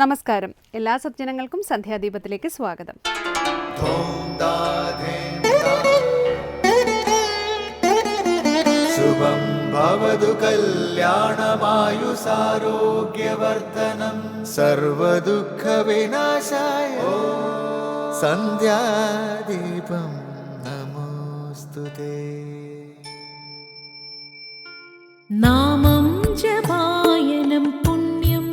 നമസ്കാരം. എല്ലാ സജ്ജനങ്ങൾക്കും സന്ധ്യാദീപത്തിലേക്ക് സ്വാഗതം. ശുഭം ഭവതു കല്യാണമായുസാരോഗ്യവർദ്ധനം സർവദുഃഖ വിനാശായ സന്ധ്യാദീപം നമോസ്തുതേ. നാമം ജപായനം പുണ്യം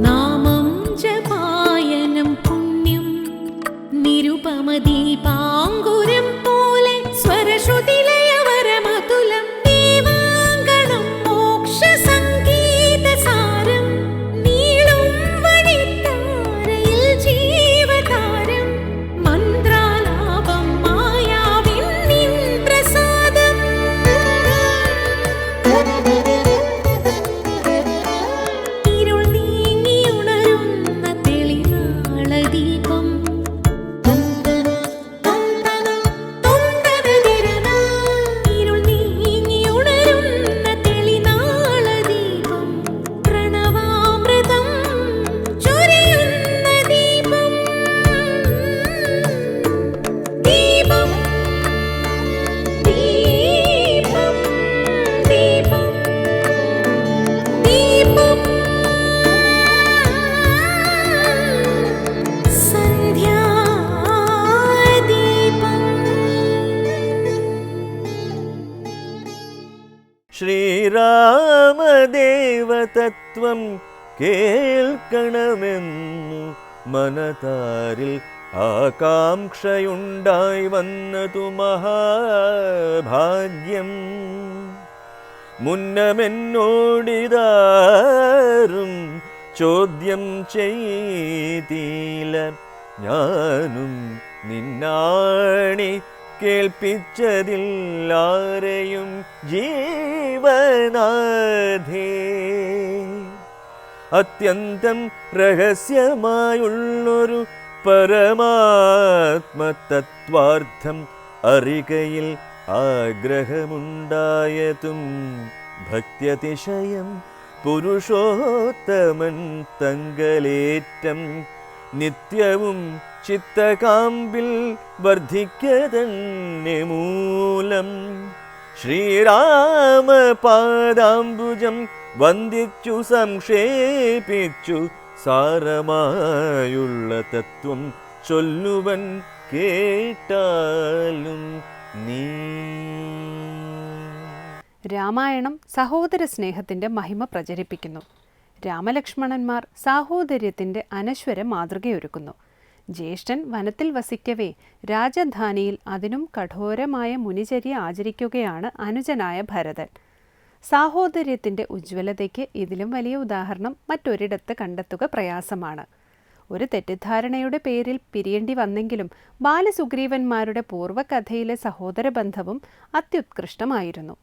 നാമം ജപായനം പുണ്യം നിരുപമദീപാങ്കുരം പോലെ സ്വരശ്രുതിലയവരമതുലം ദീവാങ്കണം മോക്ഷസംഗീതസാരം നീളും വഴിത്താരയിൽ ജീവതാരം മന്ത്രാലാപം മായാവിൻ നിൻ പ്രസാദം ഇരുൾ നീങ്ങിയുണരുന്ന തെളിനാളദീപം ഇരുൾ നീങ്ങിയുണരുന്ന തെളിനാളദീപം പ്രണവാമൃതം ചൊരിയുന്ന ദീപം ദീപം ദീപം ദീപം ദീപം ശ്രീരാമദേവതത്വം കേൾക്കണമെന്നു മനതാരിൽ ആകാംക്ഷയുണ്ടായി വന്നതു മഹാഭാഗ്യം. മുന്നമെന്നോടിതാരും ചോദ്യം ചെയ്തില്ല, ഞാനും നിന്നാണി കേൾപ്പിച്ചതില്ലാരെയും ജീവനാഥേ. അത്യന്തം രഹസ്യമായുള്ളൊരു പരമാത്മതത്വാർത്ഥം അറികയിൽ ആഗ്രഹമുണ്ടായതും ഭക്ത്യതിശയം പുരുഷോത്തമൻ തങ്കലേറ്റം നിത്യവും ചിത്തകാമ്പിൽ വർദ്ധിക്കതന്നെ മൂലം. ശ്രീരാമപാദാംബുജം വന്ദിച്ചു സംക്ഷേപിച്ചു സാരമായുള്ള തത്വം ചൊല്ലുവൻ കേട്ടാലും നീ. രാമായണം സഹോദര സ്നേഹത്തിൻ്റെ മഹിമ പ്രചരിപ്പിക്കുന്നു. രാമലക്ഷ്മണന്മാർ സാഹോദര്യത്തിൻ്റെ അനശ്വര മാതൃകയൊരുക്കുന്നു. ജ്യേഷ്ഠൻ വനത്തിൽ വസിക്കവേ രാജധാനിയിൽ അതിനും കഠോരമായ മുനിചര്യ ആചരിക്കുകയാണ് അനുജനായ ഭരതൻ. സാഹോദര്യത്തിൻ്റെ ഉജ്ജ്വലതയ്ക്ക് ഇതിലും വലിയ ഉദാഹരണം മറ്റൊരിടത്ത് കണ്ടെത്തുക പ്രയാസമാണ്. ഒരു തെറ്റിദ്ധാരണയുടെ പേരിൽ പിരിയേണ്ടി വന്നെങ്കിലും ബാലസുഗ്രീവന്മാരുടെ പൂർവ്വകഥയിലെ സഹോദര ബന്ധവും അത്യുത്കൃഷ്ടമായിരുന്നു.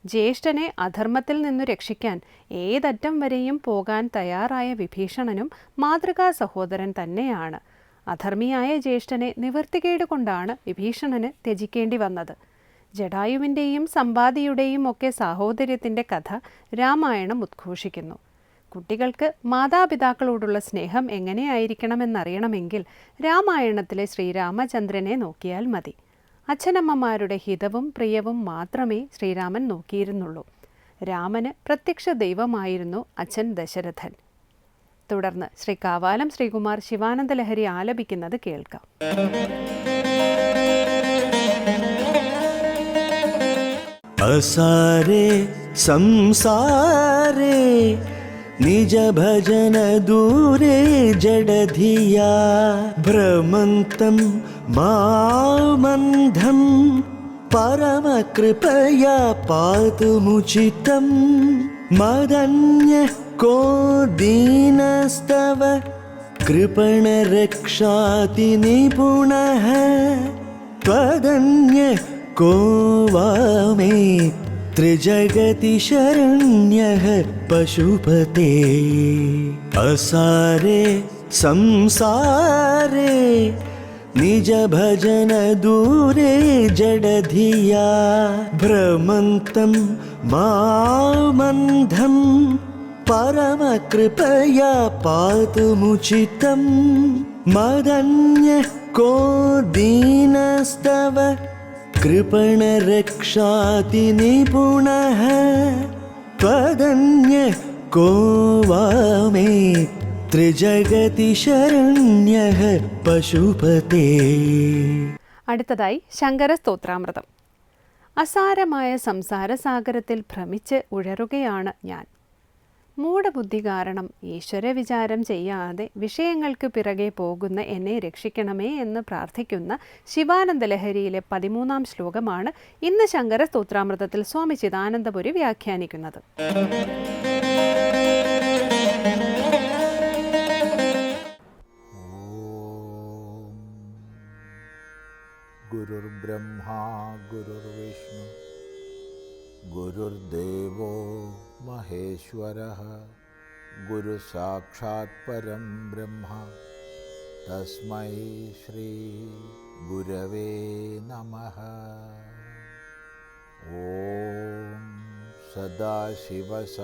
ജ്യേഷ്ഠനെ അധർമ്മത്തിൽ നിന്നു രക്ഷിക്കാൻ ഏതറ്റം വരെയും പോകാൻ തയ്യാറായ വിഭീഷണനും മാതൃകാ സഹോദരൻ തന്നെയാണ്. അധർമ്മിയായ ജ്യേഷ്ഠനെ നിവൃത്തികേട് കൊണ്ടാണ് വിഭീഷണന് ത്യജിക്കേണ്ടി വന്നത്. ജടായുവിൻ്റെയും സമ്പാദിയുടെയും ഒക്കെ സാഹോദര്യത്തിൻ്റെ കഥ രാമായണം ഉദ്ഘോഷിക്കുന്നു. കുട്ടികൾക്ക് മാതാപിതാക്കളോടുള്ള സ്നേഹം എങ്ങനെയായിരിക്കണമെന്നറിയണമെങ്കിൽ രാമായണത്തിലെ ശ്രീരാമചന്ദ്രനെ നോക്കിയാൽ മതി. അച്ഛനമ്മമാരുടെ ഹിതവും പ്രിയവും മാത്രമേ ശ്രീരാമൻ നോക്കിയിരുന്നുള്ളൂ. രാമന് പ്രത്യക്ഷ ദൈവമായിരുന്നു അച്ഛൻ ദശരഥൻ. തുടർന്ന് ശ്രീ കാവാലം ശ്രീകുമാർ ശിവാനന്ദ ലഹരി ആലപിക്കുന്നത് കേൾക്കാം. അസാരേ സംസാരേ നിജ ഭജന ദൂരേ ജഡധിയാ ഭ്രമന്തം മാമന്ധം പരമകൃപയാ പാതുമുചിതം മദന്യ കോ ദീനസ്തവ കൃപണരക്ഷാതി നിപുണഃ ത്വദന്യ കോ വാമേ त्रिजगति शरण्यः पशुपते असारे संसारे निज भजन दूरे जडधिया भ्रमन्तं मामन्धं परमकृपया पातुमुचितं मदन्यः को दीनस्तव कृपणरक्षाति निपुणः त्वदन्यः को वा मे त्रिजगति शरण्यः पशुपते. അടുത്തതായി ശങ്കര സ്തോത്രാമൃതം. അസാരമായ സംസാരസാഗരത്തിൽ ഭ്രമിച്ച് ഉഴറുകയാണ് ഞാൻ. മൂഢബുദ്ധി കാരണം ഈശ്വര വിചാരം ചെയ്യാതെ വിഷയങ്ങൾക്ക് പിറകെ പോകുന്ന എന്നെ രക്ഷിക്കണമേ എന്ന് പ്രാർത്ഥിക്കുന്ന ശിവാനന്ദ ലഹരിയിലെ 13-ാം ശ്ലോകമാണ് ഇന്ന് ശങ്കര സ്തോത്രാമൃതത്തിൽ സ്വാമി ചിദാനന്ദപുരി വ്യാഖ്യാനിക്കുന്നത്. ഗുരുർബ്രഹ്മാ ഗുരുർവിഷ്ണു ഗുരുർദേവോ മഹേശ്വരഃ ഗുരു സാക്ഷാത് പരം ബ്രഹ്മ തസ്മൈ ശ്രീ ഗുരവേ നമഃ. ഓം സദാശിവസമാരംഭാം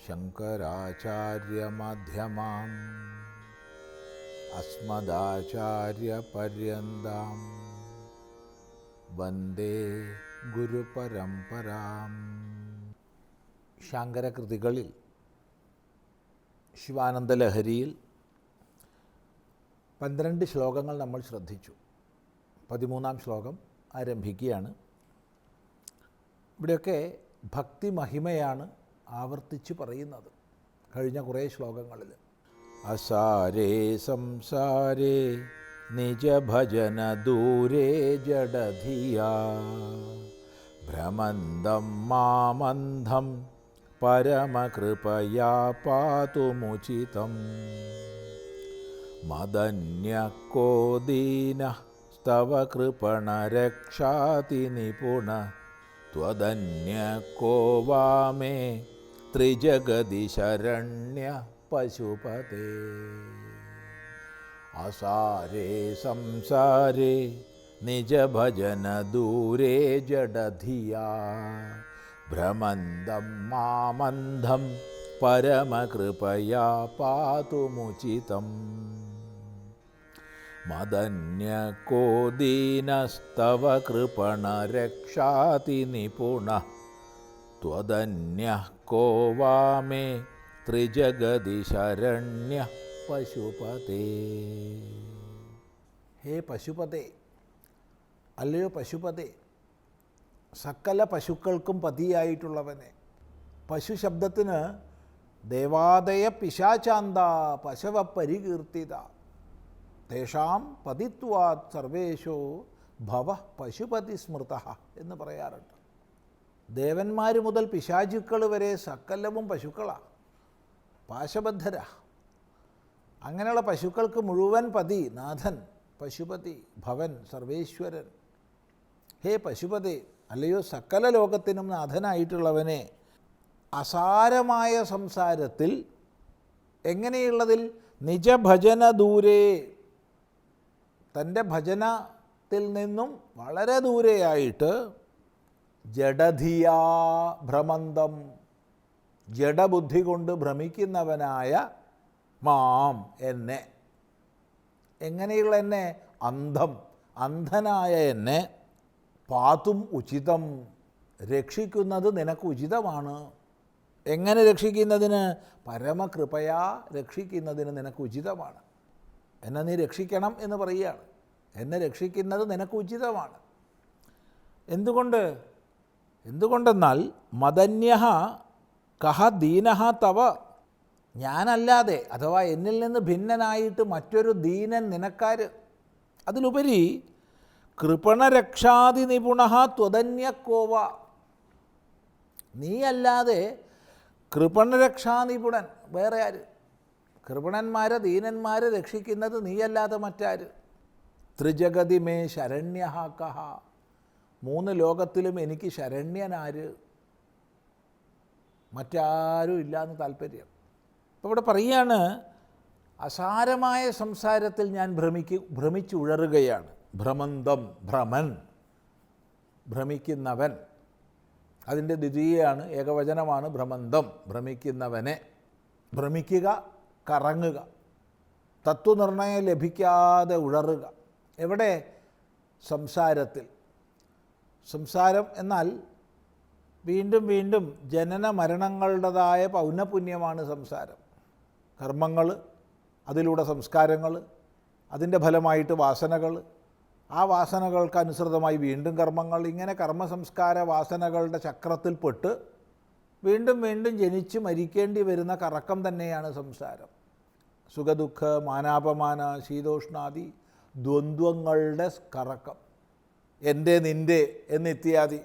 ശങ്കരാചാര്യമധ്യമാം അസ്മദാചാര്യപര്യന്താം വന്ദേ ഗുരുപരമ്പരാം. ശങ്കരകൃതികളിൽ ശിവാനന്ദലഹരിയിൽ 12 ശ്ലോകങ്ങൾ നമ്മൾ ശ്രദ്ധിച്ചു. 13-ാം ശ്ലോകം ആരംഭിക്കുകയാണ്. ഇവിടെയൊക്കെ ഭക്തി മഹിമയാണ് ആവർത്തിച്ച് പറയുന്നത് കഴിഞ്ഞ കുറേ ശ്ലോകങ്ങളിൽ. അസാരേ സംസാരേ നിജഭജന ദൂരേ ജഡധിയാ ഭ്രമന്തം മാമന്ധം പരമകൃപയാ പാതുമുചിതം മദന്യകോ ദീനഃ സ്തവ കൃപണരക്ഷാതി നിപുണ ത്വദന്യകോ വാ മേ ത്രിജഗതി ശരണ്യ പശുപതേ. അസാരേ സംസാരേ നിജഭജന ദൂരേ ജഡധിയാ ഭ്രമന്തം മാമന്ധം പരമകൃപയാ പാതുമുചിതം മദന്യകോ ദീനസ്തവ കൃപണരക്ഷാതി നിപുണഃ ത്വദന്യഃ കോ വാ മേ ത്രിജഗതി ശരണ്യ പശുപതേ. ഹേ പശുപതേ, അല്ലയോ പശുപതേ, സകല പശുക്കൾക്കും പതിയായിട്ടുള്ളവനെ. പശു ശബ്ദത്തിന് ദേവാദയ പിശാചാന്ത പശവ പരികീർത്തിത തേഷാം പതിത്വാത് സർവേഷോ ഭവ പശുപതി സ്മൃത എന്ന് പറയാറുണ്ട്. ദേവന്മാർ മുതൽ പിശാചുക്കൾ വരെ സകലവും പശുക്കളാണ്, പാശബദ്ധരാ. അങ്ങനെയുള്ള പശുക്കൾക്ക് മുഴുവൻ പതി നാഥൻ, പശുപതി, ഭവൻ, സർവേശ്വരൻ. ഹേ പശുപതി, അല്ലയോ സകല ലോകത്തിനും നാഥനായിട്ടുള്ളവനെ, അസാരമായ സംസാരത്തിൽ, എങ്ങനെയുള്ളതിൽ? നിജഭജന ദൂരേ, തൻ്റെ ഭജനത്തിൽ നിന്നും വളരെ ദൂരെയായിട്ട്, ജഡധിയാ ഭ്രമന്തം, ജഡബുദ്ധി കൊണ്ട് ഭ്രമിക്കുന്നവനായ മാം, എന്നെ. എങ്ങനെയുള്ള എന്നെ? അന്ധം, അന്ധനായ എന്നെ. പാതും ഉചിതം, രക്ഷിക്കുന്നത് നിനക്ക് ഉചിതമാണ്. എങ്ങനെ രക്ഷിക്കുന്നതിന്? പരമകൃപയാ രക്ഷിക്കുന്നതിന് നിനക്ക് ഉചിതമാണ്. എന്നെ നീ രക്ഷിക്കണം എന്ന് പറയുകയാണ്. എന്നെ രക്ഷിക്കുന്നത് നിനക്ക് ഉചിതമാണ്. എന്തുകൊണ്ടെന്നാൽ മദന്യഃ കഹ ദീനഃ തവ, ഞാനല്ലാതെ അഥവാ എന്നിൽ നിന്ന് ഭിന്നനായിട്ട് മറ്റൊരു ദീനൻ നിനക്കാര്? അതിലുപരി കൃപണരക്ഷാതി നിപുണഃ ത്വദന്യകോവ, നീയല്ലാതെ കൃപണരക്ഷാനിപുണൻ വേറെ ആര്? കൃപണന്മാരെ, ദീനന്മാരെ രക്ഷിക്കുന്നത് നീയല്ലാതെ മറ്റാര്? ത്രിജഗതി മേ ശരണ്യഃ കഹ, 3 ലോകത്തിലും എനിക്ക് ശരണ്യനാര്? മറ്റാരും ഇല്ലയെന്ന് താല്പര്യം. അപ്പോൾ ഇവിടെ പറയുകയാണ്, അസാരമായ സംസാരത്തിൽ ഞാൻ ഭ്രമിച്ചുഴറുകയാണ്. ഭ്രമന്തം, ഭ്രമൻ, ഭ്രമിക്കുന്നവൻ. അതിൻ്റെ ദ്വിതീയമാണ്, ഏകവചനമാണ് ഭ്രമന്തം, ഭ്രമിക്കുന്നവനെ. ഭ്രമിക്കുക, കറങ്ങുക, തത്വനിർണയം ലഭിക്കാതെ ഉഴറുക. എവിടെ? സംസാരത്തിൽ. സംസാരം എന്നാൽ വീണ്ടും വീണ്ടും ജനന മരണങ്ങളുടേതായ പൗനപുണ്യമാണ് സംസാരം. കർമ്മങ്ങൾ, അതിലൂടെ സംസ്കാരങ്ങൾ, അതിൻ്റെ ഫലമായിട്ട് വാസനകൾ, ആ വാസനകൾക്ക് അനുസൃതമായി വീണ്ടും കർമ്മങ്ങൾ. ഇങ്ങനെ കർമ്മസംസ്കാര വാസനകളുടെ ചക്രത്തിൽപ്പെട്ട് വീണ്ടും വീണ്ടും ജനിച്ച് മരിക്കേണ്ടി വരുന്ന കറക്കം തന്നെയാണ് സംസാരം. സുഖദുഃഖ, മാനാപമാന, ശീതോഷ്ണാദി ദ്വന്ദ്വങ്ങളുടെ കറക്കം. എൻ്റെ, നിൻ്റെ എന്നിത്യാദി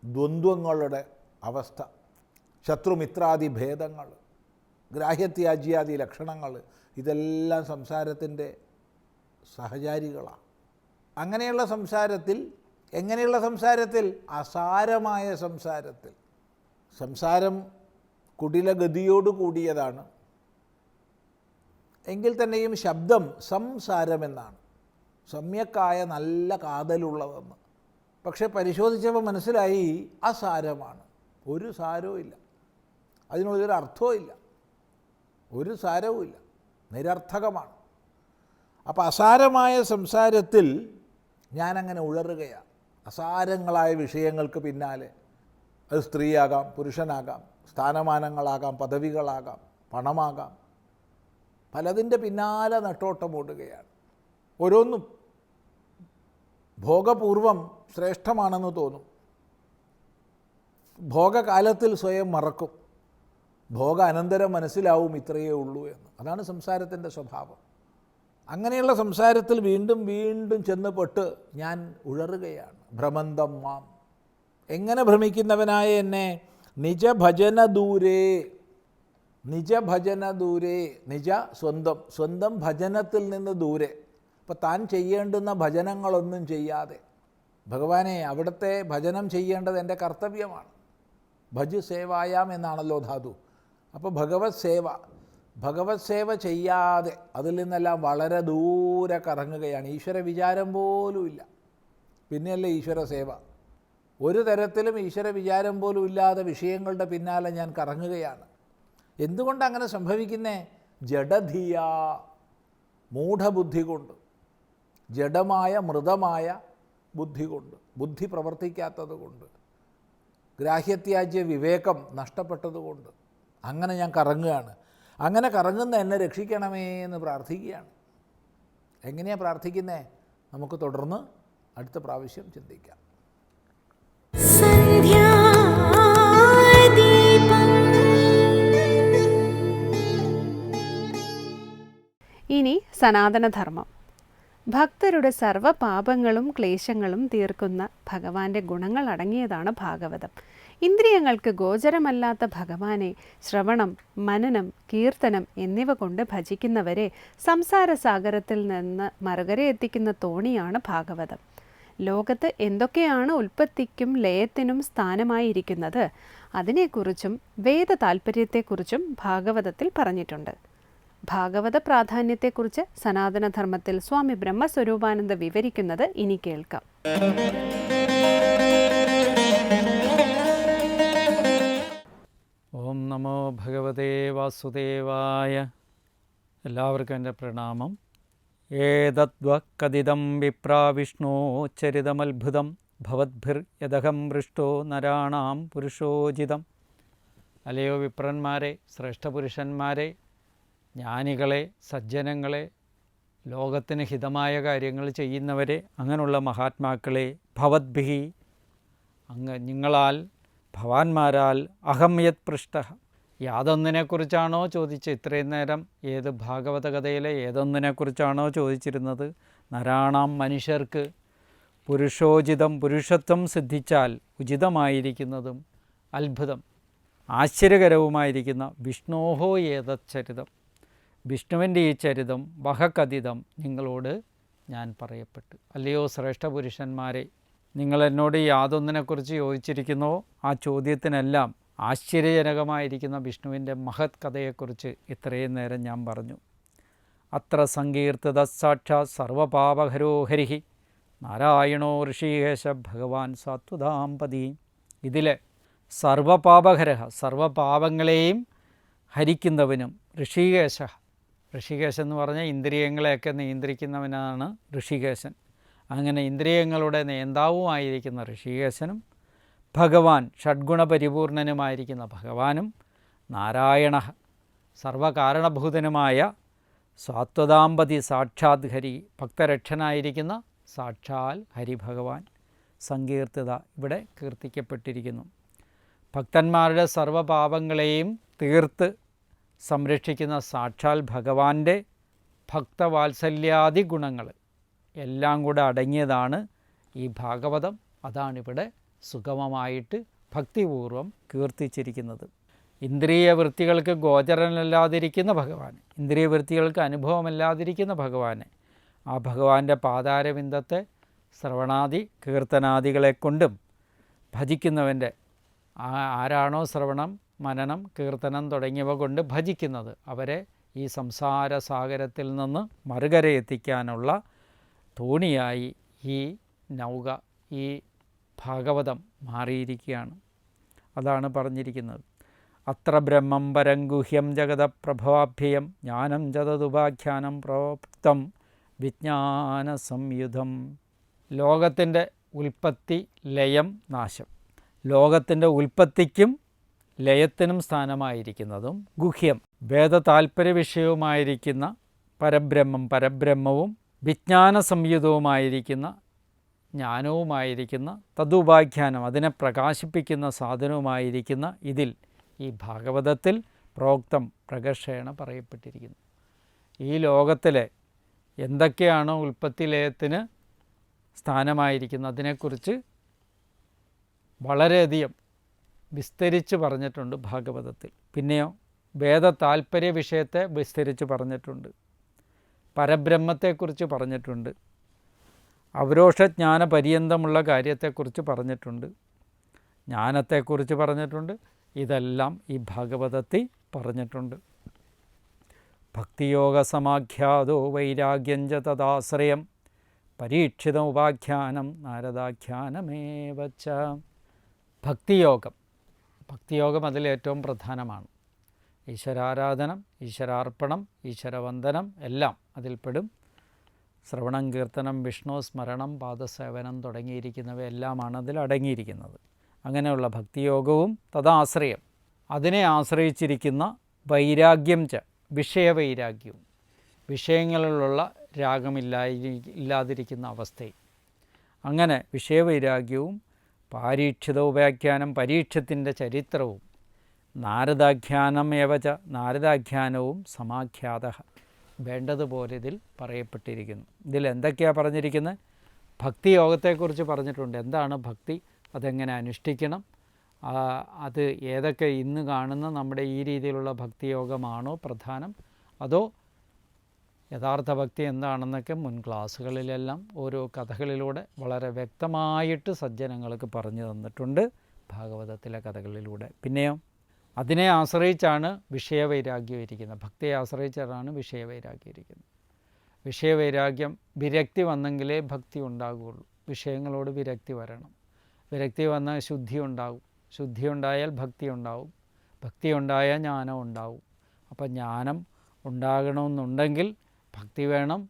ദ്വന്ദ്വങ്ങളുടെ അവസ്ഥ, ശത്രുമിത്രാദി ഭേദങ്ങൾ, ഗ്രാഹ്യത്യാജ്യാദി ലക്ഷണങ്ങൾ, ഇതെല്ലാം സംസാരത്തിൻ്റെ സഹചാരികളാണ്. അങ്ങനെയുള്ള സംസാരത്തിൽ, എങ്ങനെയുള്ള സംസാരത്തിൽ? അസാരമായ സംസാരത്തിൽ. സംസാരം കുടിലഗതിയോട് കൂടിയതാണ്. എങ്കിൽ തന്നെയും ശബ്ദം സംസാരമെന്നാണ്, സമ്യക്കായ നല്ല കാതലുള്ളതെന്ന്. പക്ഷെ പരിശോധിച്ചപ്പോൾ മനസ്സിലായി അസാരമാണ്. ഒരു സാരവും ഇല്ല, അതിനുള്ളൊരു അർത്ഥവും ഇല്ല, ഒരു സാരവും ഇല്ല, നിരർത്ഥകമാണ്. അപ്പോൾ അസാരമായ സംസാരത്തിൽ ഞാനങ്ങനെ ഉഴറുകയാണ്. അസാരങ്ങളായ വിഷയങ്ങൾക്ക് പിന്നാലെ, അത് സ്ത്രീയാകാം, പുരുഷനാകാം, സ്ഥാനമാനങ്ങളാകാം, പദവികളാകാം, പണമാകാം, പലതിൻ്റെ പിന്നാലെ നെട്ടോട്ടമോടുകയാണ്. ഓരോന്നും ഭോഗപൂർവം ശ്രേഷ്ഠമാണെന്ന് തോന്നും, ഭോഗകാലത്തിൽ സ്വയം മറക്കും, ഭോഗ അനന്തരം മനസ്സിലാവും ഇത്രയേ ഉള്ളൂ എന്ന്. അതാണ് സംസാരത്തിൻ്റെ സ്വഭാവം. അങ്ങനെയുള്ള സംസാരത്തിൽ വീണ്ടും വീണ്ടും ചെന്നപ്പെട്ട് ഞാൻ ഉഴറുകയാണ്. ഭ്രമന്തം മാം, എങ്ങനെ ഭ്രമിക്കുന്നവനായ എന്നെ? നിജഭജന ദൂരേ, നിജഭജന ദൂരേ, നിജ സ്വന്തം, സ്വന്തം ഭജനത്തിൽ നിന്ന് ദൂരെ. അപ്പോൾ താൻ ചെയ്യേണ്ടുന്ന ഭജനങ്ങളൊന്നും ചെയ്യാതെ, ഭഗവാനെ അവിടുത്തെ ഭജനം ചെയ്യേണ്ടത് എൻ്റെ കർത്തവ്യമാണ്. ഭജ് സേവായാം എന്നാണല്ലോ ധാതു. അപ്പോൾ ഭഗവത് സേവ, ഭഗവത് സേവ ചെയ്യാതെ അതിൽ നിന്നെല്ലാം വളരെ ദൂരെ കറങ്ങുകയാണ്. ഈശ്വര വിചാരം പോലും ഇല്ല, പിന്നെയല്ലേ ഈശ്വര സേവ. ഒരു തരത്തിലും ഈശ്വര വിചാരം പോലും ഇല്ലാതെ വിഷയങ്ങളുടെ പിന്നാലെ ഞാൻ കറങ്ങുകയാണ്. എന്തുകൊണ്ടങ്ങനെ സംഭവിക്കുന്നേ? ജഡധിയ, മൂഢബുദ്ധി കൊണ്ട്, ജഡമായ മൃതമായ ബുദ്ധി കൊണ്ട്, ബുദ്ധി പ്രവർത്തിക്കാത്തത് കൊണ്ട്, ഗ്രാഹ്യത്യാജ്യ വിവേകം നഷ്ടപ്പെട്ടതുകൊണ്ട് അങ്ങനെ ഞാൻ കറങ്ങുകയാണ്. അങ്ങനെ കറങ്ങുന്ന എന്നെ രക്ഷിക്കണമേ എന്ന് പ്രാർത്ഥിക്കുകയാണ്. എങ്ങനെയാണ് പ്രാർത്ഥിക്കുന്നത്? നമുക്ക് തുടർന്ന് അടുത്ത പ്രാവശ്യം ചിന്തിക്കാം. ഇനി സനാതനധർമ്മം. ഭക്തരുടെ സർവ്വ പാപങ്ങളും ക്ലേശങ്ങളും തീർക്കുന്ന ഭഗവാന്റെ ഗുണങ്ങൾ അടങ്ങിയതാണ് ഭാഗവതം. ഇന്ദ്രിയങ്ങൾക്ക് ഗോചരമല്ലാത്ത ഭഗവാനെ ശ്രവണം, മനനം, കീർത്തനം എന്നിവ കൊണ്ട് ഭജിക്കുന്നവരെ സംസാരസാഗരത്തിൽ നിന്ന് മറുകര എത്തിക്കുന്ന തോണിയാണ് ഭാഗവതം. ലോകത്ത് എന്തൊക്കെയാണ് ഉൽപ്പത്തിക്കും ലയത്തിനും സ്ഥാനമായിരിക്കുന്നത്, അതിനെക്കുറിച്ചും വേദ താൽപ്പര്യത്തെക്കുറിച്ചും ഭാഗവതത്തിൽ പറഞ്ഞിട്ടുണ്ട്. ഭാഗവത പ്രാധാന്യത്തെക്കുറിച്ച് സനാതനധർമ്മത്തിൽ സ്വാമി ബ്രഹ്മസ്വരൂപാനന്ദ വിവരിക്കുന്നത് ഇനി കേൾക്കാം. ഓം നമോ ഭഗവതേ വാസുദേവായ. എല്ലാവർക്കും എൻ്റെ പ്രണാമം. ഏതദ്വക്കഥിതം വിപ്രാവിഷ്ണോ ചരിതമത്ഭുതം ഭവദ്ഭിർ യദഹം പൃഷ്ടോ നരാണാം പുരുഷോചിതം. അല്ലയോ വിപ്രന്മാരെ, ശ്രേഷ്ഠപുരുഷന്മാരെ, ജ്ഞാനികളെ, സജ്ജനങ്ങളെ, ലോകത്തിന് ഹിതമായ കാര്യങ്ങൾ ചെയ്യുന്നവരെ, അങ്ങനെയുള്ള മഹാത്മാക്കളെ, ഭവദ്ഭിഹി, നിങ്ങളാൽ, ഭവാന്മാരാൽ, അഹം യത് പൃഷ്ട, യാതൊന്നിനെക്കുറിച്ചാണോ ചോദിച്ച് ഇത്രയും നേരം, ഏത് ഭാഗവത കഥയിലെ ഏതൊന്നിനെക്കുറിച്ചാണോ ചോദിച്ചിരുന്നത്, നരാണാം മനുഷ്യർക്ക് പുരുഷോചിതം, പുരുഷത്വം സിദ്ധിച്ചാൽ ഉചിതമായിരിക്കുന്നതും അത്ഭുതം ആശ്ചര്യകരവുമായിരിക്കുന്ന വിഷ്ണോഹോ ഏതച്ചരിതം, വിഷ്ണുവിൻ്റെ ഈ ചരിതം വഹകഥിതം നിങ്ങളോട് ഞാൻ പറയപ്പെട്ടു. അല്ലയോ ശ്രേഷ്ഠപുരുഷന്മാരെ, നിങ്ങൾ എന്നോട് യാതൊന്നിനെക്കുറിച്ച് ചോദിച്ചിരിക്കുന്നോ ആ ചോദ്യത്തിനെല്ലാം ആശ്ചര്യജനകമായിരിക്കുന്ന വിഷ്ണുവിൻ്റെ മഹത് കഥയെക്കുറിച്ച് ഇത്രയും നേരം ഞാൻ പറഞ്ഞു. അത്ര സങ്കീർത്തിത സാക്ഷാത് സർവപാപഹരോ ഹരിഹി നാരായണോ ഋഷികേശ ഭഗവാൻ സാത്വതാംപതി. ഇതിലെ സർവപാപഹര, സർവപാപങ്ങളെയും ഹരിക്കുന്നവനും ഋഷികേശ. ഋഷികേശൻ എന്ന് പറഞ്ഞാൽ ഇന്ദ്രിയങ്ങളെയൊക്കെ നിയന്ത്രിക്കുന്നവനാണ് ഋഷികേശൻ. അങ്ങനെ ഇന്ദ്രിയങ്ങളുടെ നേതാവുമായിരിക്കുന്ന ഋഷികേശനും ഭഗവാൻ ഷഡ്ഗുണപരിപൂർണനുമായിരിക്കുന്ന ഭഗവാനും നാരായണ സർവകാരണഭൂതനുമായ സാത്വതാംപതി സാക്ഷാത് ഹരി ഭക്തരക്ഷനായിരിക്കുന്ന സാക്ഷാൽ ഹരിഭഗവാൻ സങ്കീർത്തിത ഇവിടെ കീർത്തിക്കപ്പെട്ടിരിക്കുന്നു. ഭക്തന്മാരുടെ സർവപാപങ്ങളെയും തീർത്ത് സംരക്ഷിക്കുന്ന സാക്ഷാൽ ഭഗവാന്റെ ഭക്തവാത്സല്യാദി ഗുണങ്ങൾ എല്ലാം കൂടെ അടങ്ങിയതാണ് ഈ ഭാഗവതം. അതാണിവിടെ സുഗമമായിട്ട് ഭക്തിപൂർവം കീർത്തിച്ചിരിക്കുന്നത്. ഇന്ദ്രിയ വൃത്തികൾക്ക് ഗോചരനല്ലാതിരിക്കുന്ന ഭഗവാൻ, ഇന്ദ്രിയ വൃത്തികൾക്ക് അനുഭവമല്ലാതിരിക്കുന്ന ഭഗവാനെ, ആ ഭഗവാന്റെ പാതാരവിന്ദത്തെ ശ്രവണാദി കീർത്തനാദികളെ കൊണ്ടും ഭജിക്കുന്നവൻ്റെ ആരാണോ ശ്രവണം മനനം കീർത്തനം തുടങ്ങിയവ കൊണ്ട് ഭജിക്കുന്നത് അവരെ ഈ സംസാര സാഗരത്തിൽ നിന്ന് മറുകരയെത്തിക്കാനുള്ള തോണിയായി ഈ നൗക, ഈ ഭാഗവതം മാറിയിരിക്കുകയാണ്. അതാണ് പറഞ്ഞിരിക്കുന്നത്. അത്ര ബ്രഹ്മം പരം ഗുഹ്യം ജഗതപ്രഭവാഭ്യയം ജ്ഞാനം ജതതുപാഖ്യാനം പ്രോക്തം വിജ്ഞാന സംയുധം. ലോകത്തിൻ്റെ ഉൽപ്പത്തി ലയം നാശം, ലോകത്തിൻ്റെ ഉൽപ്പത്തിക്കും ലയത്തിനും സ്ഥാനമായിരിക്കുന്നതും ഗുഹ്യം വേദതാൽപര്യ വിഷയവുമായിരിക്കുന്ന പരബ്രഹ്മം, പരബ്രഹ്മവും വിജ്ഞാന സംയുതവുമായിരിക്കുന്ന ജ്ഞാനവുമായിരിക്കുന്ന തദുപാഖ്യാനം അതിനെ പ്രകാശിപ്പിക്കുന്ന സാധനവുമായിരിക്കുന്ന ഇതിൽ ഈ ഭാഗവതത്തിൽ പ്രോക്തം പ്രകർഷേണ പറയപ്പെട്ടിരിക്കുന്നു. ഈ ലോകത്തിലെ എന്തൊക്കെയാണോ ഉൽപ്പത്തി ലയത്തിന് സ്ഥാനമായിരിക്കുന്നത് അതിനെക്കുറിച്ച് വളരെയധികം വിസ്തരിച്ച് പറഞ്ഞിട്ടുണ്ട് ഭാഗവതത്തിൽ. പിന്നെയോ വേദ താൽപര്യ വിഷയത്തെ വിസ്തരിച്ച് പറഞ്ഞിട്ടുണ്ട്, പരബ്രഹ്മത്തെക്കുറിച്ച് പറഞ്ഞിട്ടുണ്ട്, അവരോഷജ്ഞാന പര്യന്തമുള്ള കാര്യത്തെക്കുറിച്ച് പറഞ്ഞിട്ടുണ്ട്, ജ്ഞാനത്തെക്കുറിച്ച് പറഞ്ഞിട്ടുണ്ട്. ഇതെല്ലാം ഈ ഭാഗവതത്തിൽ പറഞ്ഞിട്ടുണ്ട്. ഭക്തിയോഗ സമാഖ്യാതോ വൈരാഗ്യഞ്ച തദാശ്രയം പരീക്ഷിത ഉപാഖ്യാനം നാരദാഖ്യാനമേവച്ച. ഭക്തിയോഗം, ഭക്തിയോഗം അതിലേറ്റവും പ്രധാനമാണ്. ഈശ്വരാരാധനം, ഈശ്വരാർപ്പണം, ഈശ്വരവന്ദനം എല്ലാം അതിൽപ്പെടും. ശ്രവണം, കീർത്തനം, വിഷ്ണു സ്മരണം, പാദസേവനം തുടങ്ങിയിരിക്കുന്നവയെല്ലാമാണ് അതിൽ അടങ്ങിയിരിക്കുന്നത്. അങ്ങനെയുള്ള ഭക്തിയോഗവും തദാശ്രയം അതിനെ ആശ്രയിച്ചിരിക്കുന്ന വൈരാഗ്യം ച വിഷയവൈരാഗ്യവും, വിഷയങ്ങളിലുള്ള രാഗമില്ലാതിരിക്കുന്ന അവസ്ഥയും. അങ്ങനെ വിഷയവൈരാഗ്യവും പാരീക്ഷിത ഉപാഖ്യാനം പരീക്ഷത്തിൻ്റെ ചരിത്രവും നാരദാഖ്യാനമേവച നാരദാഖ്യാനവും സമാഖ്യാത വേണ്ടതുപോലെ ഇതിൽ പറയപ്പെട്ടിരിക്കുന്നു. ഇതിൽ എന്തൊക്കെയാണ് പറഞ്ഞിരിക്കുന്നത്? ഭക്തിയോഗത്തെക്കുറിച്ച് പറഞ്ഞിട്ടുണ്ട്. എന്താണ് ഭക്തി, അതെങ്ങനെ അനുഷ്ഠിക്കണം, അത് ഏതൊക്കെ ഇന്ന് കാണുന്ന നമ്മുടെ ഈ രീതിയിലുള്ള ഭക്തിയോഗമാണോ പ്രധാനം, അതോ യഥാർത്ഥ ഭക്തി എന്താണെന്നൊക്കെ മുൻ ക്ലാസ്സുകളിലെല്ലാം ഓരോ കഥകളിലൂടെ വളരെ വ്യക്തമായിട്ട് സജ്ജനങ്ങൾക്ക് പറഞ്ഞു തന്നിട്ടുണ്ട് ഭാഗവതത്തിലെ കഥകളിലൂടെ. പിന്നെയോ അതിനെ ആശ്രയിച്ചാണ് വിഷയവൈരാഗ്യം ഇരിക്കുന്നത്. ഭക്തിയെ ആശ്രയിച്ചാണ് വിഷയവൈരാഗ്യം ഇരിക്കുന്നത്. വിഷയവൈരാഗ്യം വിരക്തി വന്നെങ്കിലേ ഭക്തി ഉണ്ടാകുകയുള്ളൂ. വിഷയങ്ങളോട് വിരക്തി വരണം. വിരക്തി വന്നാൽ ശുദ്ധി ഉണ്ടാകും. ശുദ്ധി ഉണ്ടായാൽ ഭക്തി ഉണ്ടാവും. ഭക്തി ഉണ്ടായാൽ ജ്ഞാനം ഉണ്ടാവും. അപ്പം ജ്ഞാനം ഉണ്ടാകണമെന്നുണ്ടെങ്കിൽ ഭക്തി വേണം.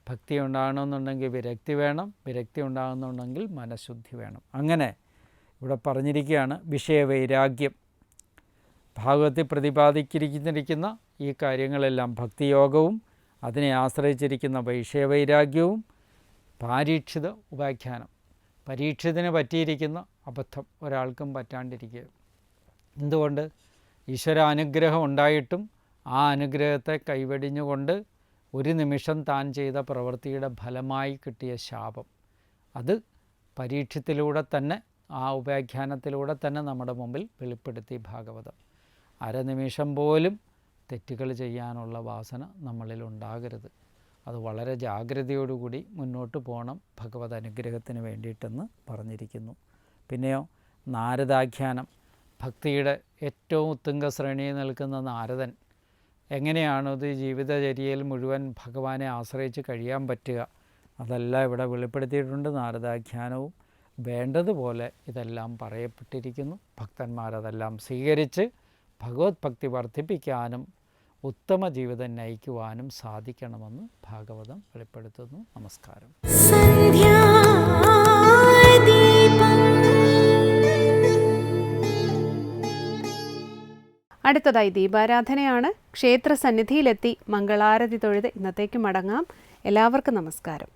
ഭക്തി ഉണ്ടാകണമെന്നുണ്ടെങ്കിൽ വിരക്തി വേണം. വിരക്തി ഉണ്ടാകുന്നുണ്ടെങ്കിൽ മനഃശുദ്ധി വേണം. അങ്ങനെ ഇവിടെ പറഞ്ഞിരിക്കുകയാണ് വിഷയവൈരാഗ്യം. ഭാഗവത്തിൽ പ്രതിപാദിച്ചിരിക്കുന്ന ഈ കാര്യങ്ങളെല്ലാം ഭക്തിയോഗവും അതിനെ ആശ്രയിച്ചിരിക്കുന്ന വിഷയവൈരാഗ്യവും പാരീക്ഷിത ഉപാഖ്യാനം, പരീക്ഷത്തിന് പറ്റിയിരിക്കുന്ന അബദ്ധം ഒരാൾക്കും പറ്റാണ്ടിരിക്കുക. എന്തുകൊണ്ട്? ഈശ്വരാനുഗ്രഹം ഉണ്ടായിട്ടും ആ അനുഗ്രഹത്തെ കൈവെടിഞ്ഞുകൊണ്ട് ഒരു നിമിഷം താൻ ചെയ്ത പ്രവൃത്തിയുടെ ഫലമായി കിട്ടിയ ശാപം, അത് പരീക്ഷത്തിലൂടെ തന്നെ ആ ഉപാഖ്യാനത്തിലൂടെ തന്നെ നമ്മുടെ മുമ്പിൽ വെളിപ്പെടുത്തി ഭാഗവതം. അരനിമിഷം പോലും തെറ്റുകൾ ചെയ്യാനുള്ള വാസന നമ്മളിൽ ഉണ്ടാകരുത്. അത് വളരെ ജാഗ്രതയോടുകൂടി മുന്നോട്ട് പോകണം ഭഗവത് അനുഗ്രഹത്തിന് വേണ്ടിയിട്ടെന്ന് പറഞ്ഞിരിക്കുന്നു. പിന്നെയോ നാരദാഖ്യാനം, ഭക്തിയുടെ ഏറ്റവും ഉത്തുംഗ ശ്രേണിയിൽ നിൽക്കുന്ന നാരദൻ എങ്ങനെയാണ് ഇത് ജീവിതചര്യയിൽ മുഴുവൻ ഭഗവാനെ ആശ്രയിച്ച് കഴിയാൻ പറ്റുക, അതെല്ലാം ഇവിടെ വെളിപ്പെടുത്തിയിട്ടുണ്ട്. നാരദാഖ്യാനവും വേണ്ടതുപോലെ ഇതെല്ലാം പറയപ്പെട്ടിരിക്കുന്നു. ഭക്തന്മാരതെല്ലാം സ്വീകരിച്ച് ഭഗവത് ഭക്തി വർദ്ധിപ്പിക്കാനും ഉത്തമ ജീവിതം നയിക്കുവാനും സാധിക്കണമെന്ന് ഭാഗവതം വെളിപ്പെടുത്തുന്നു. നമസ്കാരം. അടുത്തതായി ദീപാരാധനയാണ്. ക്ഷേത്ര സന്നിധിയിലെത്തി മംഗളാരതി തൊഴുത് ഇന്നത്തേക്ക് മടങ്ങാം. എല്ലാവർക്കും നമസ്കാരം.